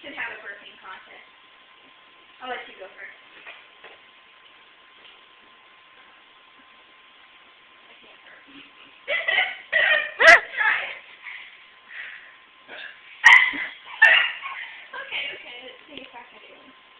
should have a burping contest. I'll let you go first. I can't burp. Try it. Okay, let's see if I can do it.